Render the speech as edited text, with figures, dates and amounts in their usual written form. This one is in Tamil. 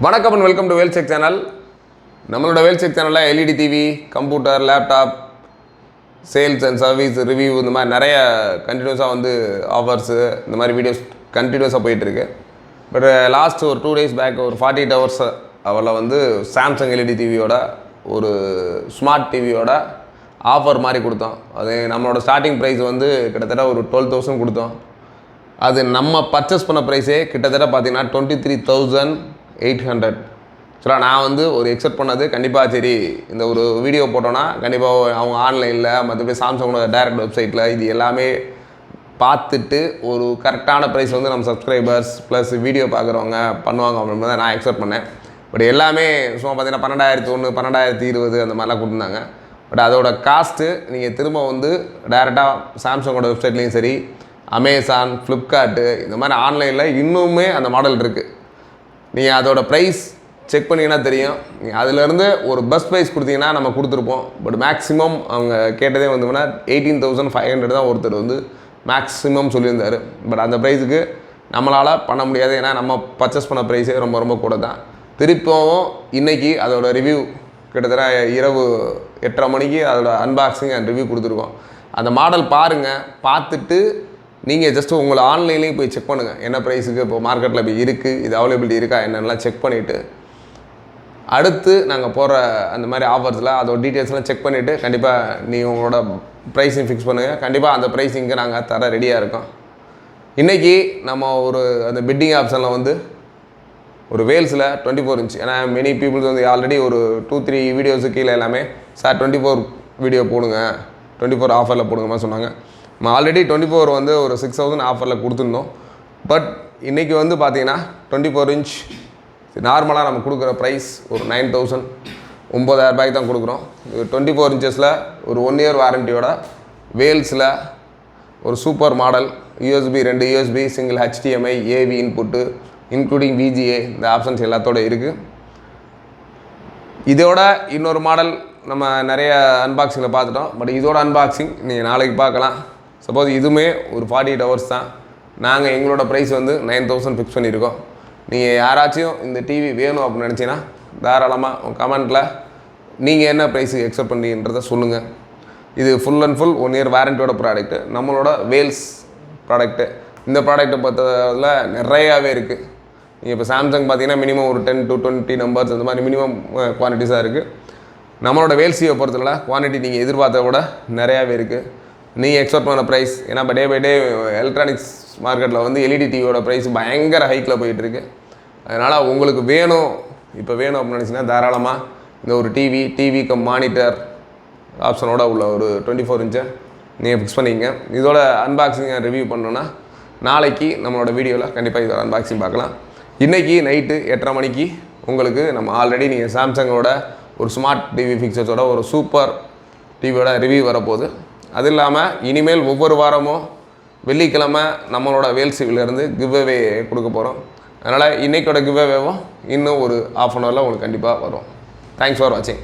வணக்கம் அண்ட் வெல்கம் டு வேல்செக் சேனல். நம்மளோட வேல்செக் சேனலில் LED TV, computer, laptop, sales and service, review இந்த மாதிரி நிறைய கண்டினியூஸாக வந்து ஆஃபர்ஸு இந்த மாதிரி வீடியோஸ் கண்டினியூஸாக போயிட்டுருக்கு. பட் லாஸ்ட் ஒரு 2 days பேக் ஒரு 48 hours அவரில் வந்து சாம்சங் எல்இடி டிவியோட ஒரு ஸ்மார்ட் டிவியோட ஆஃபர் மாதிரி கொடுத்தோம். அது நம்மளோட ஸ்டார்டிங் ப்ரைஸ் வந்து கிட்டத்தட்ட ஒரு 12,000 கொடுத்தோம். அது நம்ம பர்ச்சேஸ் பண்ண ப்ரைஸே கிட்டத்தட்ட பார்த்தீங்கன்னா 23,800. ஆக்சுவலாக நான் வந்து ஒரு எக்ஸ்பெக்ட் பண்ணது கண்டிப்பாக சரி இந்த ஒரு வீடியோ போட்டோன்னா கண்டிப்பாக அவங்க ஆன்லைனில் மற்றபடி சாம்சங்கோட டைரக்ட் வெப்சைட்டில் இது எல்லாமே பார்த்துட்டு ஒரு கரெக்டான ப்ரைஸ் வந்து நம்ம சப்ஸ்கிரைபர்ஸ் ப்ளஸ் வீடியோ பார்க்குறவங்க பண்ணுவாங்க அப்படின்னு தான் நான் எக்ஸ்பெக்ட் பண்ணேன். பட் எல்லாமே சும்மா பார்த்தீங்கன்னா 12,001, 12,020 அந்த மாதிரிலாம் கொடுத்துருந்தாங்க. பட் அதோட காஸ்ட்டு நீங்கள் திரும்ப வந்து டைரெக்டாக சாம்சங்கோட வெப்சைட்லேயும் சரி, அமேசான், ஃப்ளிப்கார்ட்டு இந்த மாதிரி ஆன்லைனில் இன்னுமே அந்த மாடல் இருக்குது. நீங்கள் அதோட ப்ரைஸ் செக் பண்ணிங்கன்னா தெரியும். நீங்கள் அதிலேருந்து ஒரு பெஸ்ட் ப்ரைஸ் கொடுத்தீங்கன்னா நம்ம கொடுத்துருப்போம். பட் மேக்ஸிமம் அவங்க கேட்டதே வந்து 18,500 தான் ஒருத்தர் வந்து மேக்ஸிமம் சொல்லியிருந்தார். பட் அந்த ப்ரைஸுக்கு நம்மளால் பண்ண முடியாது. ஏன்னா நம்ம பர்ச்சேஸ் பண்ண ப்ரைஸே ரொம்ப ரொம்ப கூட தான். திருப்பவும் இன்றைக்கி அதோட ரிவ்யூ கிட்டத்தட்ட இரவு 8:30 மணிக்கு அதோட அன்பாக்சிங் அண்ட் ரிவ்யூ கொடுத்துருக்கோம். அந்த மாடல் பாருங்கள். பார்த்துட்டு நீங்கள் ஜஸ்ட்டு உங்களை ஆன்லைன்லேயும் போய் செக் பண்ணுங்கள் என்ன ப்ரைஸுக்கு இப்போ மார்க்கெட்டில் இப்போ இருக்குது, இது அவைலபிலிட்டி இருக்கா என்னென்னலாம் செக் பண்ணிவிட்டு அடுத்து நாங்கள் போகிற அந்த மாதிரி ஆஃபர்ஸில் அதோட டீட்டெயில்ஸ்லாம் செக் பண்ணிவிட்டு கண்டிப்பாக நீங்கள் உங்களோட ப்ரைஸிங் ஃபிக்ஸ் பண்ணுங்கள். கண்டிப்பாக அந்த ப்ரைஸிங்க்கு நாங்கள் தர ரெடியாக இருக்கோம். இன்றைக்கி நம்ம ஒரு அந்த பிட்டிங் ஆப்ஷனில் வந்து ஒரு வேல்ஸில் 24 inch, ஏன்னா மெனி பீப்புள்ஸ் வந்து ஆல்ரெடி ஒரு 2-3 வீடியோஸு கீழே எல்லாமே சார் 24 வீடியோ போடுங்க, 24 ஆஃபரில் போடுங்கம்மா சொன்னாங்க. நம்ம ஆல்ரெடி 24 வந்து ஒரு 6,000 ஆஃபரில் கொடுத்துருந்தோம். பட் இன்றைக்கி வந்து பார்த்திங்கன்னா 24 inch நார்மலாக நம்ம கொடுக்குற ப்ரைஸ் ஒரு 9,000, 9,000 ரூபாய்க்கு தான் கொடுக்குறோம். 24 inches ஒரு 1 year வாரண்டியோட வேல்ஸில் ஒரு super model USB 2 USB single HDMI AV input including VGA இந்த ஆப்ஷன்ஸ் எல்லாத்தோடு இருக்குது. இதோட இன்னொரு மாடல் நம்ம நிறைய அன்பாக்சிங்கில் பார்த்துட்டோம். பட் இதோட அன்பாக்சிங் நீங்கள் நாளைக்கு பார்க்கலாம். சப்போஸ் இதுவுமே ஒரு 48 hours தான். நாங்கள் எங்களோட ப்ரைஸ் வந்து 9,000 ஃபிக்ஸ் பண்ணியிருக்கோம். நீங்கள் யாராச்சும் இந்த டிவி வேணும் அப்படின்னு நினச்சிங்கன்னா தாராளமாக உங்கள் கமெண்ட்டில் நீங்கள் என்ன ப்ரைஸுக்கு எக்ஸ்பெக்ட் பண்ணுறீங்கன்றதை சொல்லுங்கள். இது ஃபுல் அண்ட் ஃபுல் 1 year வாரண்டியோட ப்ராடக்ட்டு, நம்மளோட வேல்ஸ் ப்ராடக்ட்டு. இந்த ப்ராடக்ட்டை பார்த்ததில் நிறையாவே இருக்குது. நீங்கள் இப்போ சாம்சங் பார்த்தீங்கன்னா மினிமம் ஒரு 10 to 20 numbers அந்த மாதிரி மினிமம் குவான்டிட்டிஸாக இருக்குது. நம்மளோட வேல்ஸியை பொறுத்தவரை குவான்டிட்டி நீங்கள் எதிர்பார்த்த விட நிறையாவே இருக்குது. நீங்கள் எக்ஸ்பெக்ட் பண்ண ப்ரைஸ், ஏன்னா இப்போ டே பை டே எலக்ட்ரானிக்ஸ் மார்க்கெட்டில் வந்து எல்இடி டிவியோட ப்ரைஸ் பயங்கர ஹைக்கில் போயிட்டுருக்கு. அதனால் உங்களுக்கு வேணும் இப்போ வேணும் அப்படின்னு நினச்சிங்கன்னா தாராளமாக இந்த ஒரு டிவி மானிட்டர் ஆப்ஷனோட உள்ள ஒரு 24 inch நீங்கள் ஃபிக்ஸ் பண்ணிக்கங்க. இதோட அன்பாக்சிங் ரிவ்யூ பண்ணோன்னா நாளைக்கு நம்மளோட வீடியோவில் கண்டிப்பாக இதோட அன்பாக்சிங் பார்க்கலாம். இன்றைக்கி நைட்டு 8:30 மணிக்கு உங்களுக்கு நம்ம ஆல்ரெடி நீங்கள் சாம்சங்கோட ஒரு ஸ்மார்ட் டிவி ஃபிக்சர்ஸோட ஒரு சூப்பர் டிவியோட ரிவ்யூ வரப்போகுது. அது இல்லாமல் இனிமேல் ஒவ்வொரு வாரமும் வெள்ளிக்கிழமை நம்மளோட வேல்சிவிலேருந்து கிவ்அவே கொடுக்க போகிறோம். அதனால் இன்றைக்கோட கிவ்அவேவும் இன்னும் ஒரு ½ hour உங்களுக்கு கண்டிப்பாக வரும். தேங்க்ஸ் ஃபார் வாட்சிங்.